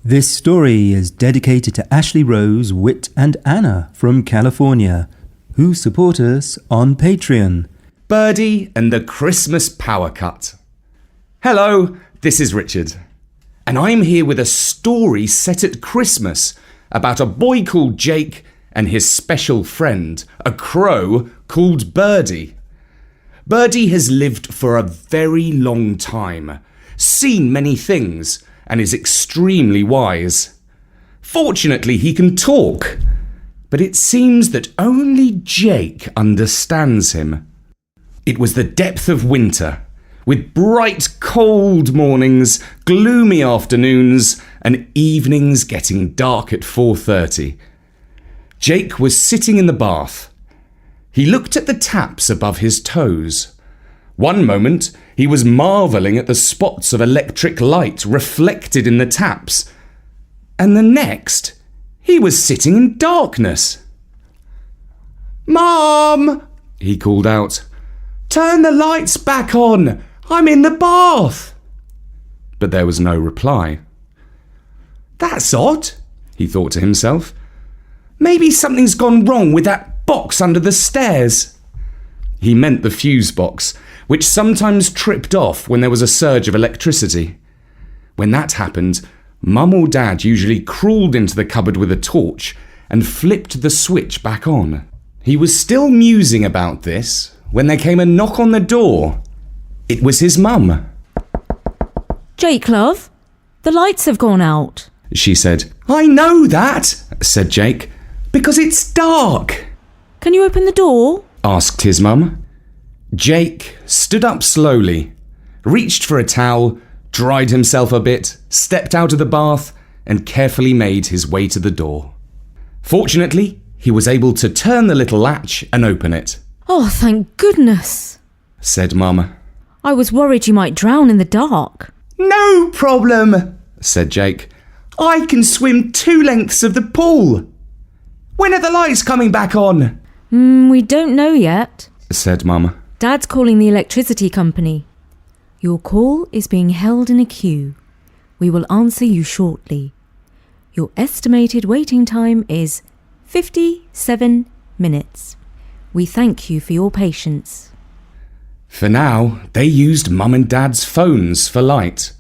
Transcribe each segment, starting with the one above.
This story is dedicated to Ashley Rose, Whit and Anna from California, who support us on Patreon. Birdy and the Christmas Power Cut. Hello, this is Richard, and I'm here with a story set at Christmas about a boy called Jake and his special friend, a crow called Birdy. Birdy has lived for a very long time, seen many things, and is extremely wise. Fortunately, he can talk, but it seems that only Jake understands him. It was the depth of winter, with bright, cold mornings, gloomy afternoons, and evenings getting dark at 4:30. Jake was sitting in the bath. He looked at the taps above his toes. One moment, he was marvelling at the spots of electric light reflected in the taps, and the next, he was sitting in darkness. "Mom!" he called out. "Turn the lights back on! I'm in the bath!" But there was no reply. "That's odd," he thought to himself. "Maybe something's gone wrong with that box under the stairs." He meant the fuse box, which sometimes tripped off when there was a surge of electricity. When that happened, Mum or Dad usually crawled into the cupboard with a torch and flipped the switch back on. He was still musing about this when there came a knock on the door. It was his mum. "Jake, love, the lights have gone out," she said. "I know that," said Jake, "because it's dark." "Can you open the door?" asked his mum. Jake stood up slowly, reached for a towel, dried himself a bit, stepped out of the bath, and carefully made his way to the door. Fortunately, he was able to turn the little latch and open it. "Oh, thank goodness," said Mum. "I was worried you might drown in the dark." "No problem," said Jake. "I can swim 2 lengths of the pool. When are the lights coming back on?" We don't know yet," said Mum. "Dad's calling the electricity company. Your call is being held in a queue. We will answer you shortly. Your estimated waiting time is 57 minutes. We thank you for your patience." For now, they used Mum and Dad's phones for light,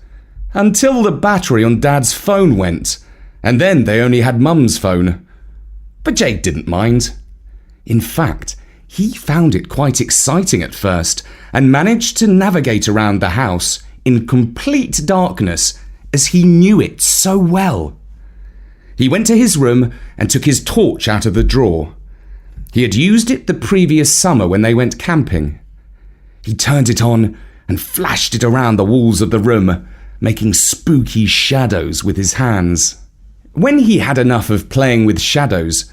until the battery on Dad's phone went, and then they only had Mum's phone. But Jake didn't mind. In fact, he found it quite exciting at first and managed to navigate around the house in complete darkness as he knew it so well. He went to his room and took his torch out of the drawer. He had used it the previous summer when they went camping. He turned it on and flashed it around the walls of the room, making spooky shadows with his hands. When he had enough of playing with shadows,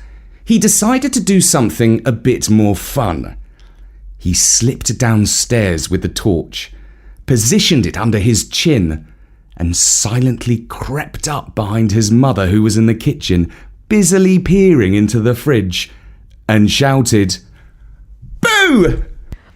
he decided to do something a bit more fun. He slipped downstairs with the torch, positioned it under his chin, and silently crept up behind his mother, who was in the kitchen, busily peering into the fridge, and shouted, "Boo!"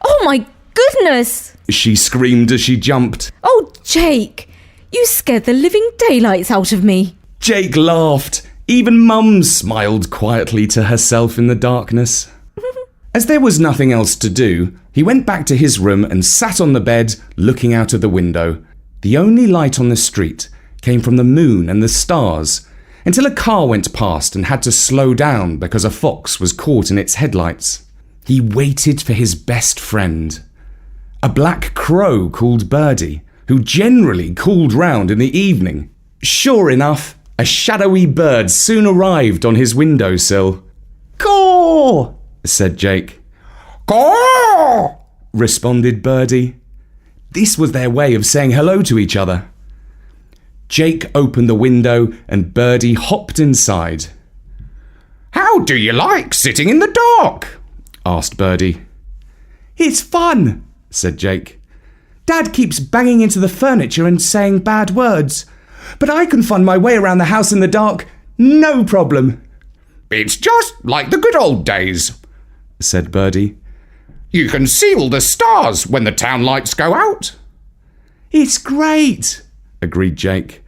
"Oh my goodness!" she screamed as she jumped. "Oh, Jake, you scared the living daylights out of me." Jake laughed. Even Mum smiled quietly to herself in the darkness. As there was nothing else to do, he went back to his room and sat on the bed, looking out of the window. The only light on the street came from the moon and the stars, until a car went past and had to slow down because a fox was caught in its headlights. He waited for his best friend, a black crow called Birdy, who generally called round in the evening. Sure enough, a shadowy bird soon arrived on his windowsill. "Caw!" said Jake. "Caw!" responded Birdy. This was their way of saying hello to each other. Jake opened the window and Birdy hopped inside. "How do you like sitting in the dark?" asked Birdy. "It's fun," said Jake. "Dad keeps banging into the furniture and saying bad words, but I can find my way around the house in the dark, no problem." "It's just like the good old days," said Birdy. "You can see all the stars when the town lights go out." "It's great," agreed Jake.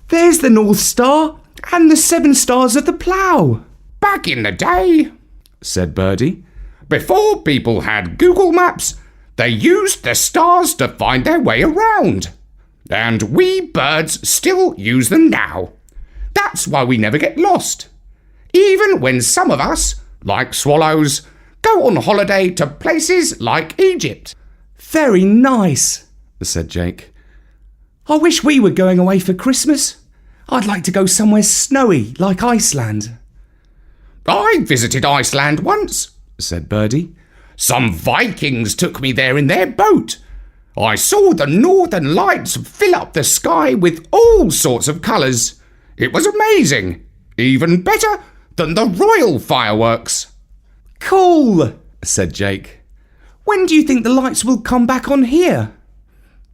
There's the North Star and the 7 stars of the plough. Back in the day, said Birdy, before people had Google Maps, they used the stars to find their way around. And we birds still use them now. That's why we never get lost. Even when some of us, like swallows, go on holiday to places like Egypt. Very nice, said Jake. I wish we were going away for Christmas. I'd like to go somewhere snowy, like Iceland. I visited Iceland once, said Birdy. Some Vikings took me there in their boat. I saw the northern lights fill up the sky with all sorts of colours. It was amazing. Even better than the royal fireworks. Cool, said Jake. When do you think the lights will come back on here?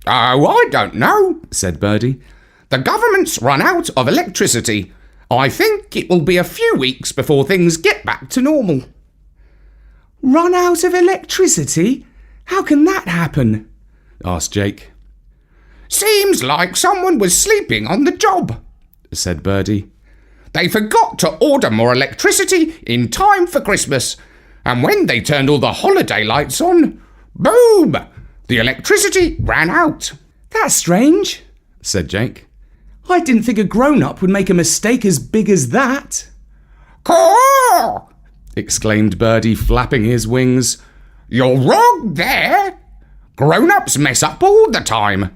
Oh, I don't know, said Birdy. The government's run out of electricity. I think it will be a few weeks before things get back to normal. Run out of electricity? How can that happen? Asked Jake. Seems like someone was sleeping on the job, said Birdy. They forgot to order more electricity in time for Christmas, and when they turned all the holiday lights on, boom! The electricity ran out. That's strange, said Jake. I didn't think a grown-up would make a mistake as big as that. Caw! Exclaimed Birdy, flapping his wings. You're wrong there. Grown-ups mess up all the time.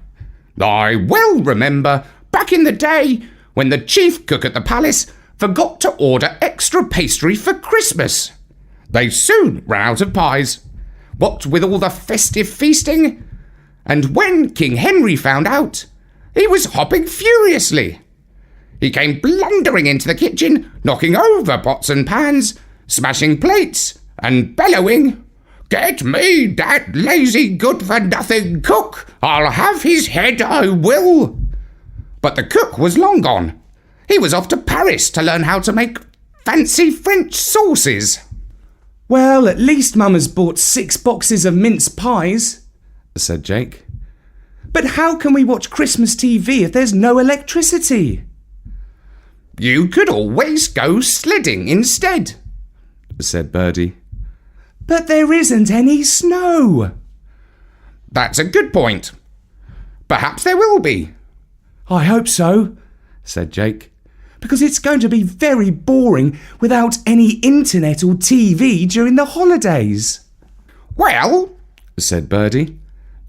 I well remember back in the day when the chief cook at the palace forgot to order extra pastry for Christmas. They soon ran out of pies, what with all the festive feasting. And when King Henry found out, he was hopping furiously. He came blundering into the kitchen, knocking over pots and pans, smashing plates, and bellowing, "Get me that lazy good-for-nothing cook! I'll have his head, I will!" But the cook was long gone. He was off to Paris to learn how to make fancy French sauces. Well, at least Mum has bought 6 boxes of mince pies, said Jake. But how can we watch Christmas TV if there's no electricity? You could always go sledding instead, said Birdy. But there isn't any snow. That's a good point. Perhaps there will be. I hope so, said Jake, because it's going to be very boring without any internet or TV during the holidays. Well, said Birdy,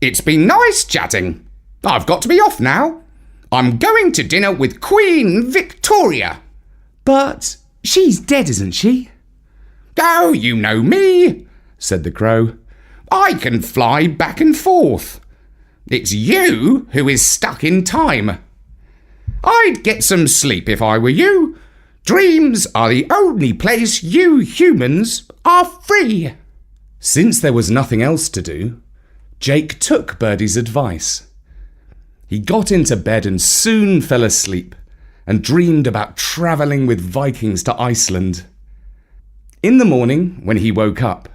it's been nice chatting. I've got to be off now. I'm going to dinner with Queen Victoria. But she's dead, isn't she? Oh, you know me, said the crow. I can fly back and forth. It's you who is stuck in time. I'd get some sleep if I were you. Dreams are the only place you humans are free. Since there was nothing else to do, Jake took Birdy's advice. He got into bed and soon fell asleep and dreamed about travelling with Vikings to Iceland. In the morning, when he woke up,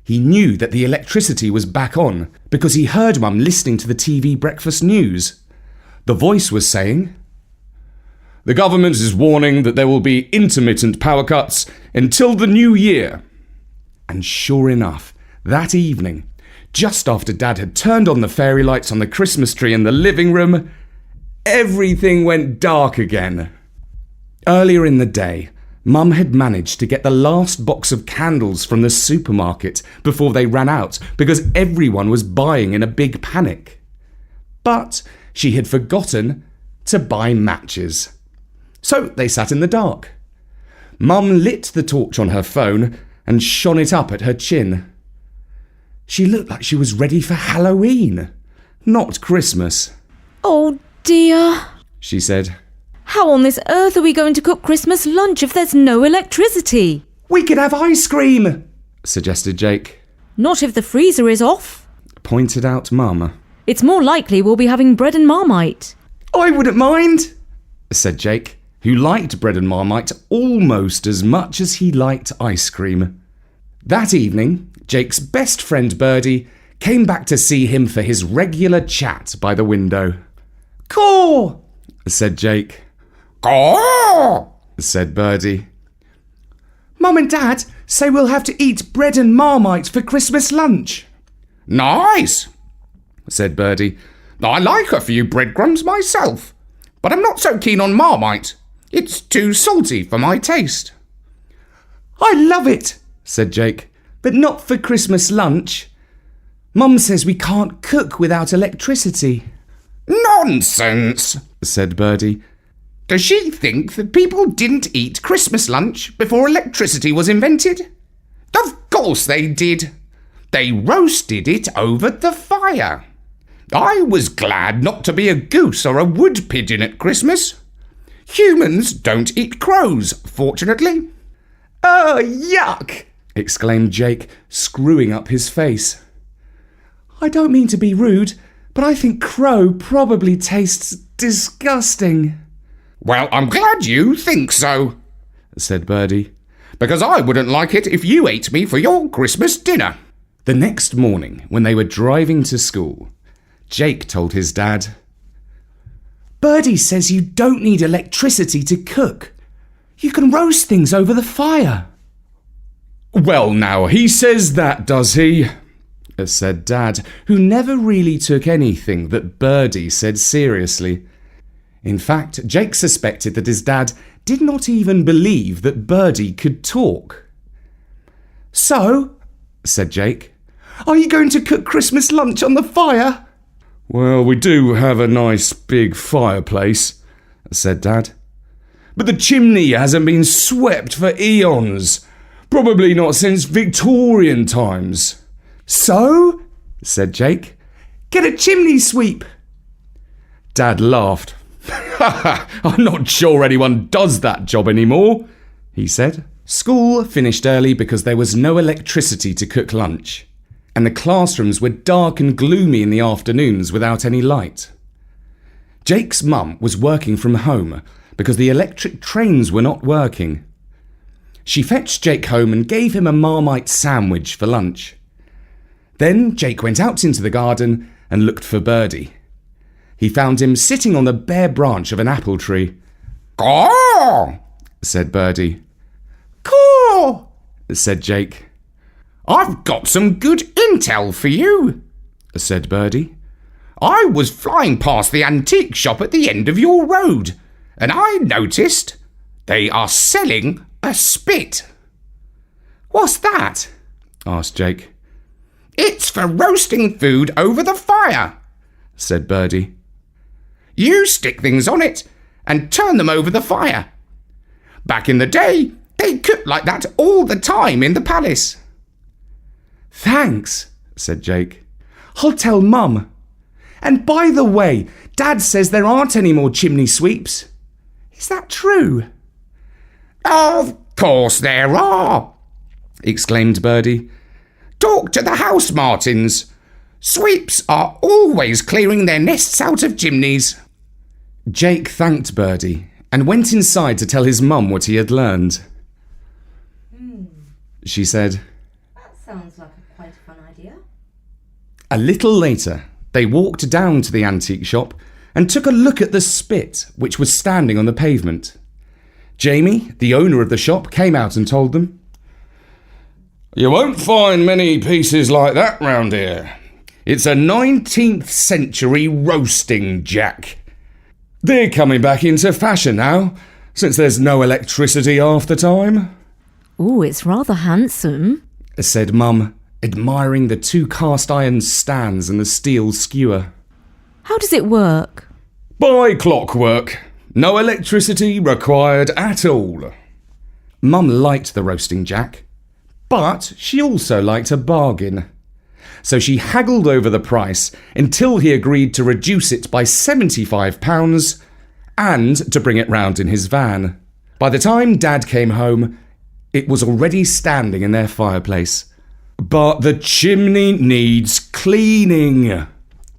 he knew that the electricity was back on because he heard Mum listening to the TV breakfast news. The voice was saying, "The government is warning that there will be intermittent power cuts until the new year." And sure enough, that evening, just after Dad had turned on the fairy lights on the Christmas tree in the living room, everything went dark again. Earlier in the day, Mum had managed to get the last box of candles from the supermarket before they ran out because everyone was buying in a big panic. But she had forgotten to buy matches. So they sat in the dark. Mum lit the torch on her phone and shone it up at her chin. She looked like she was ready for Halloween, not Christmas. Oh dear, she said. How on this earth are we going to cook Christmas lunch if there's no electricity? We could have ice cream, suggested Jake. Not if the freezer is off, pointed out Mum. It's more likely we'll be having bread and Marmite. I wouldn't mind, said Jake, who liked bread and Marmite almost as much as he liked ice cream. That evening, Jake's best friend Birdy came back to see him for his regular chat by the window. "Caw," said Jake. Caw, said Birdy. Mum and Dad say we'll have to eat bread and Marmite for Christmas lunch. Nice, said Birdy. I like a few breadcrumbs myself, but I'm not so keen on Marmite. It's too salty for my taste. I love it, said Jake, but not for Christmas lunch. Mum says we can't cook without electricity. Nonsense, said Birdy. Does she think that people didn't eat Christmas lunch before electricity was invented? Of course they did. They roasted it over the fire. I was glad not to be a goose or a wood pigeon at Christmas. Humans don't eat crows, fortunately. Oh, yuck! Exclaimed Jake, screwing up his face. I don't mean to be rude, but I think crow probably tastes disgusting. Well, I'm glad you think so, said Birdy, because I wouldn't like it if you ate me for your Christmas dinner. The next morning, when they were driving to school, Jake told his dad, Birdy says you don't need electricity to cook. You can roast things over the fire. Well, now, he says that, does he? Said Dad, who never really took anything that Birdy said seriously. In fact, Jake suspected that his dad did not even believe that Birdy could talk. So, said Jake, are you going to cook Christmas lunch on the fire? Well, we do have a nice big fireplace, said Dad. But the chimney hasn't been swept for eons. Probably not since Victorian times. So, said Jake, get a chimney sweep. Dad laughed. I'm not sure anyone does that job anymore, he said. School finished early because there was no electricity to cook lunch, and the classrooms were dark and gloomy in the afternoons without any light. Jake's mum was working from home because the electric trains were not working. She fetched Jake home and gave him a Marmite sandwich for lunch. Then Jake went out into the garden and looked for Birdy. He found him sitting on the bare branch of an apple tree. Caw, said Birdy. Caw, said Jake. I've got some good intel for you, said Birdy. I was flying past the antique shop at the end of your road, and I noticed they are selling a spit. What's that? Asked Jake. It's for roasting food over the fire, said Birdy. You stick things on it and turn them over the fire. Back in the day, they cooked like that all the time in the palace. Thanks, said Jake. I'll tell Mum. And by the way, Dad says there aren't any more chimney sweeps. Is that true? Of course there are, exclaimed Birdy. Talk to the house martins. Sweeps are always clearing their nests out of chimneys. Jake thanked Birdy and went inside to tell his mum what he had learned. She said, That sounds like quite a fun idea. A little later, they walked down to the antique shop and took a look at the spit which was standing on the pavement. Jamie, the owner of the shop, came out and told them, You won't find many pieces like that round here. It's a 19th century roasting jack. They're coming back into fashion now, since there's no electricity half the time. Ooh, it's rather handsome, said Mum, admiring the 2 cast iron stands and the steel skewer. How does it work? By clockwork. No electricity required at all. Mum liked the roasting jack, but she also liked a bargain. So she haggled over the price until he agreed to reduce it by £75 and to bring it round in his van. By the time Dad came home, it was already standing in their fireplace. But the chimney needs cleaning,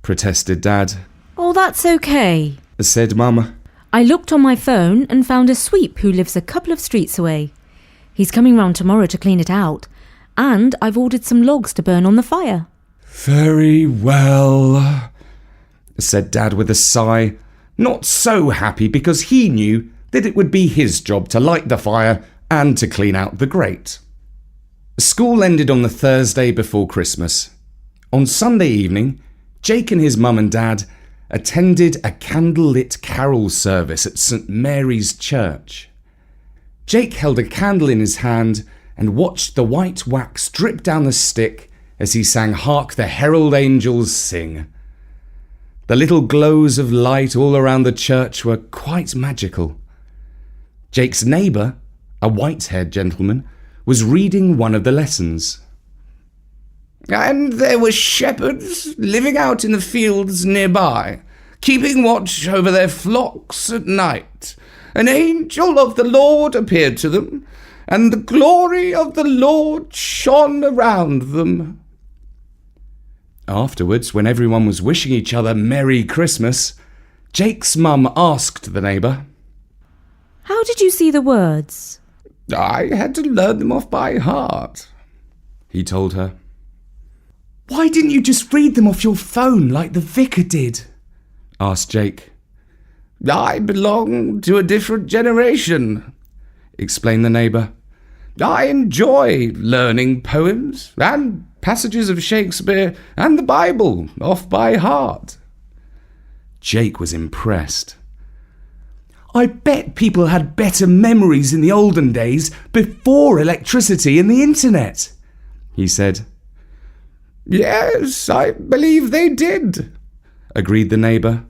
protested Dad. Oh, that's okay, said Mum. I looked on my phone and found a sweep who lives a couple of streets away. He's coming round tomorrow to clean it out, and I've ordered some logs to burn on the fire. Very well, said Dad with a sigh, not so happy because he knew that it would be his job to light the fire and to clean out the grate. School ended on the Thursday before Christmas. On Sunday evening, Jake and his mum and dad attended a candlelit carol service at St. Mary's Church. Jake held a candle in his hand and watched the white wax drip down the stick as he sang "Hark the Herald Angels Sing." The little glows of light all around the church were quite magical. Jake's neighbour, a white-haired gentleman, was reading one of the lessons. "And there were shepherds living out in the fields nearby, keeping watch over their flocks at night. An angel of the Lord appeared to them, and the glory of the Lord shone around them." Afterwards, when everyone was wishing each other Merry Christmas, Jake's mum asked the neighbour, How did you see the words? "I had to learn them off by heart," he told her. Why didn't you just read them off your phone like the vicar did? Asked Jake. "I belong to a different generation," Explained the neighbour. "I enjoy learning poems and passages of Shakespeare and the Bible off by heart." Jake was impressed. I bet people had better memories in the olden days before electricity and the internet, He said. "Yes, I believe they did," Agreed the neighbour.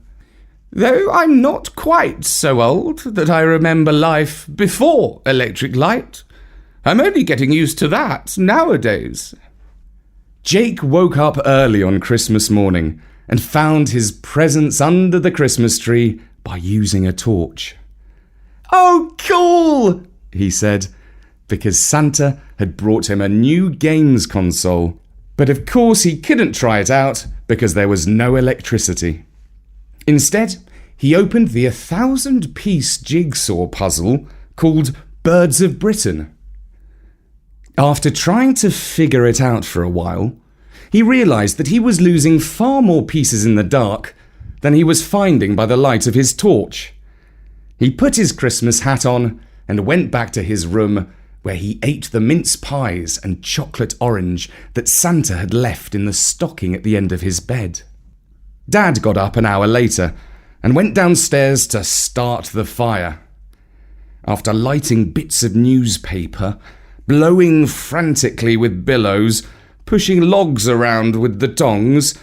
"though I'm not quite so old that I remember life before electric light. I'm only getting used to that nowadays." Jake woke up early on Christmas morning and found his presents under the Christmas tree by using a torch. Oh, cool! He said, because Santa had brought him a new games console. But of course he couldn't try it out because there was no electricity. Instead, he opened the 1,000-piece jigsaw puzzle called Birds of Britain. After trying to figure it out for a while, he realised that he was losing far more pieces in the dark than he was finding by the light of his torch. He put his Christmas hat on and went back to his room, where he ate the mince pies and chocolate orange that Santa had left in the stocking at the end of his bed. Dad got up an hour later and went downstairs to start the fire. After lighting bits of newspaper, blowing frantically with billows, pushing logs around with the tongs,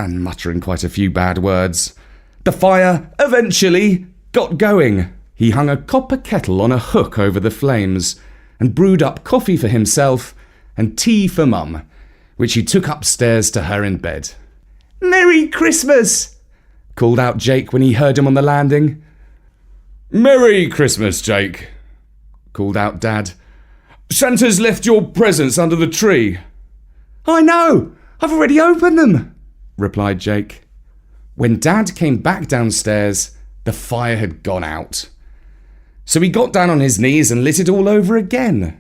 and muttering quite a few bad words, the fire eventually got going. He hung a copper kettle on a hook over the flames and brewed up coffee for himself and tea for Mum, which he took upstairs to her in bed. Merry Christmas! Called out Jake when he heard him on the landing. "Merry Christmas, Jake," called out Dad. "Santa's left your presents under the tree." I know! I've already opened them, replied Jake. When Dad came back downstairs, the fire had gone out. So he got down on his knees and lit it all over again.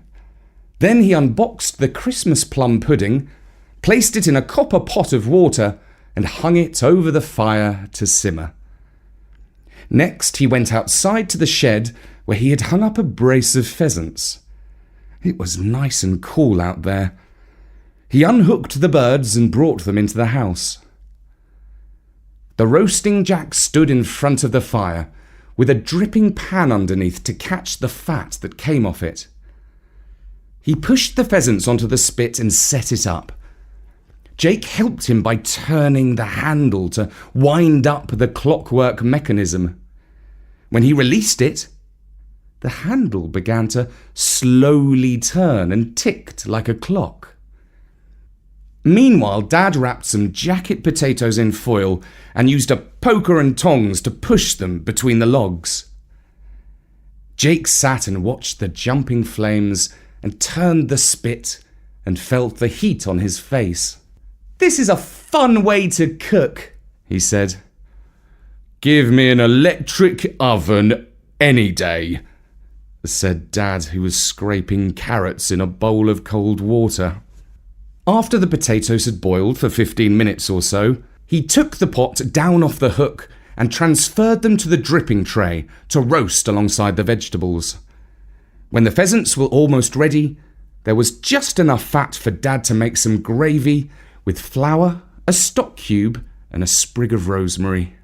Then he unboxed the Christmas plum pudding, placed it in a copper pot of water, and hung it over the fire to simmer. Next, he went outside to the shed where he had hung up a brace of pheasants. It was nice and cool out there. He unhooked the birds and brought them into the house. The roasting jack stood in front of the fire, with a dripping pan underneath to catch the fat that came off it. He pushed the pheasants onto the spit and set it up. Jake helped him by turning the handle to wind up the clockwork mechanism. When he released it, the handle began to slowly turn and ticked like a clock. Meanwhile, Dad wrapped some jacket potatoes in foil and used a poker and tongs to push them between the logs. Jake sat and watched the jumping flames and turned the spit and felt the heat on his face. This is a fun way to cook, he said. "Give me an electric oven any day," said Dad, who was scraping carrots in a bowl of cold water. After the potatoes had boiled for 15 minutes or so, he took the pot down off the hook and transferred them to the dripping tray to roast alongside the vegetables. When the pheasants were almost ready, there was just enough fat for Dad to make some gravy with flour, a stock cube, and a sprig of rosemary.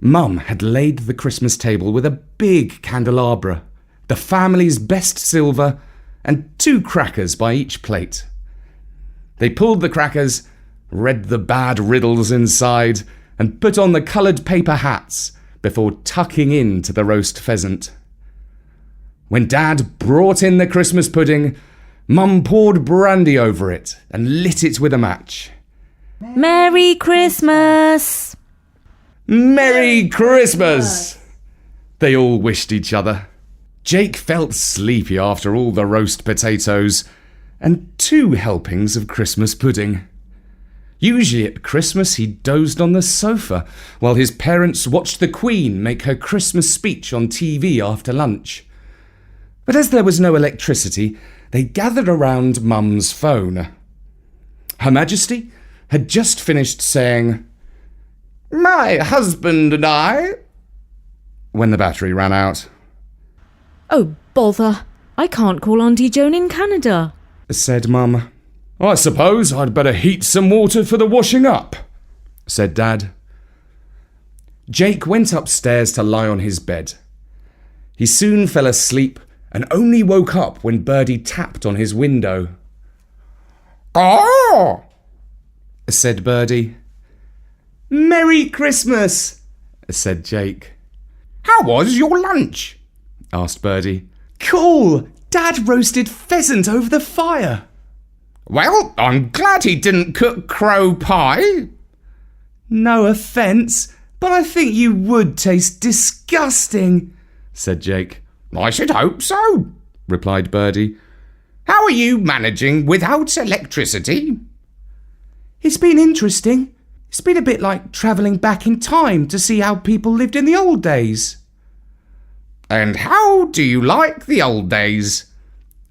Mum had laid the Christmas table with a big candelabra, the family's best silver, and 2 crackers by each plate. They pulled the crackers, read the bad riddles inside, and put on the coloured paper hats before tucking into the roast pheasant. When Dad brought in the Christmas pudding, Mum poured brandy over it and lit it with a match. Merry Christmas! Merry Christmas! They all wished each other. Jake felt sleepy after all the roast potatoes and 2 helpings of Christmas pudding. Usually at Christmas he dozed on the sofa while his parents watched the Queen make her Christmas speech on TV after lunch. But as there was no electricity, they gathered around Mum's phone. Her Majesty had just finished saying, "My husband and I," when the battery ran out. Oh, bother. I can't call Auntie Joan in Canada, said Mum. "I suppose I'd better heat some water for the washing up," said Dad. Jake went upstairs to lie on his bed. He soon fell asleep and only woke up when Birdy tapped on his window. Oh! said Birdy. "Merry Christmas!" said Jake. How was your lunch? asked Birdy. "Cool! Dad roasted pheasant over the fire." Well, I'm glad he didn't cook crow pie. "No offence, but I think you would taste disgusting," said Jake. I should hope so, replied Birdy. How are you managing without electricity? "It's been interesting. It's been a bit like travelling back in time to see how people lived in the old days." And how do you like the old days?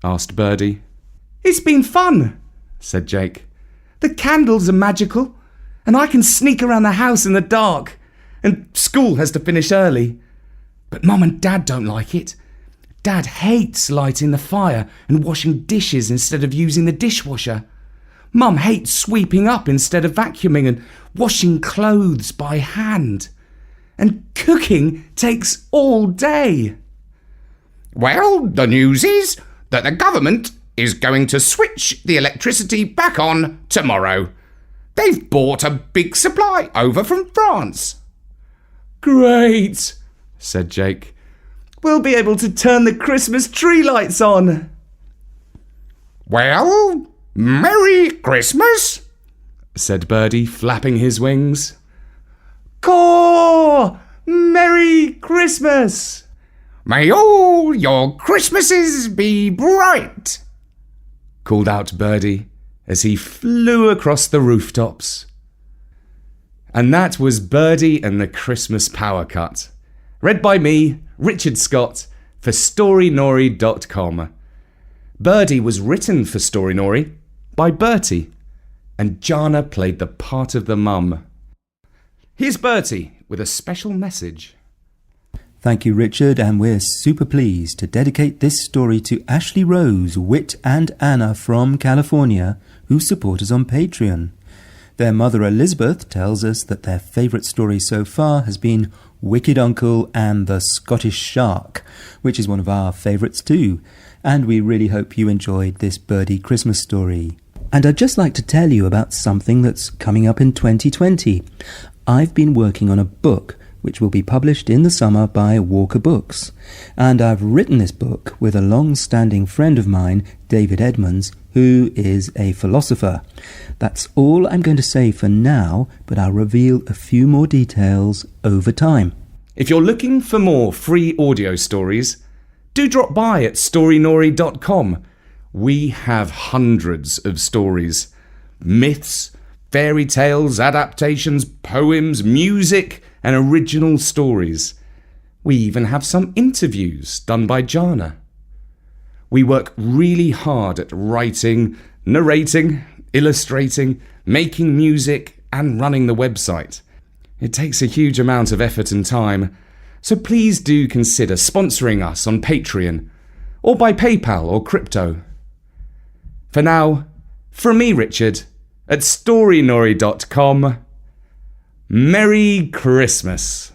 asked Birdy. "It's been fun," said Jake. "The candles are magical, and I can sneak around the house in the dark, and school has to finish early. But Mum and Dad don't like it. Dad hates lighting the fire and washing dishes instead of using the dishwasher. Mum hates sweeping up instead of vacuuming and washing clothes by hand. And cooking takes all day." Well, the news is that the government is going to switch the electricity back on tomorrow. They've bought a big supply over from France. "Great," said Jake. "We'll be able to turn the Christmas tree lights on." Well, Merry Christmas, said Birdy, flapping his wings. "Caw! Merry Christmas!" May all your Christmases be bright, called out Birdy as he flew across the rooftops. And that was Birdy and the Christmas Power Cut, read by me, Richard Scott, for Storynory.com. Birdy was written for Storynory by Bertie, and Jana played the part of the mum. Here's Bertie with a special message. Thank you, Richard, and we're super pleased to dedicate this story to Ashley Rose, Whit and Anna from California, who support us on Patreon. Their mother Elizabeth tells us that their favourite story so far has been Wicked Uncle and the Scottish Shark, which is one of our favourites too, and we really hope you enjoyed this Birdy Christmas story. And I'd just like to tell you about something that's coming up in 2020. I've been working on a book which will be published in the summer by Walker Books. And I've written this book with a long-standing friend of mine, David Edmonds, who is a philosopher. That's all I'm going to say for now, but I'll reveal a few more details over time. If you're looking for more free audio stories, do drop by at Storynory.com. We have hundreds of stories. Myths, fairy tales, adaptations, poems, music, and original stories. We even have some interviews done by Jana. We work really hard at writing, narrating, illustrating, making music, and running the website. It takes a huge amount of effort and time, so please do consider sponsoring us on Patreon, or by PayPal or crypto. For now, from me, Richard, at Storynory.com, Merry Christmas!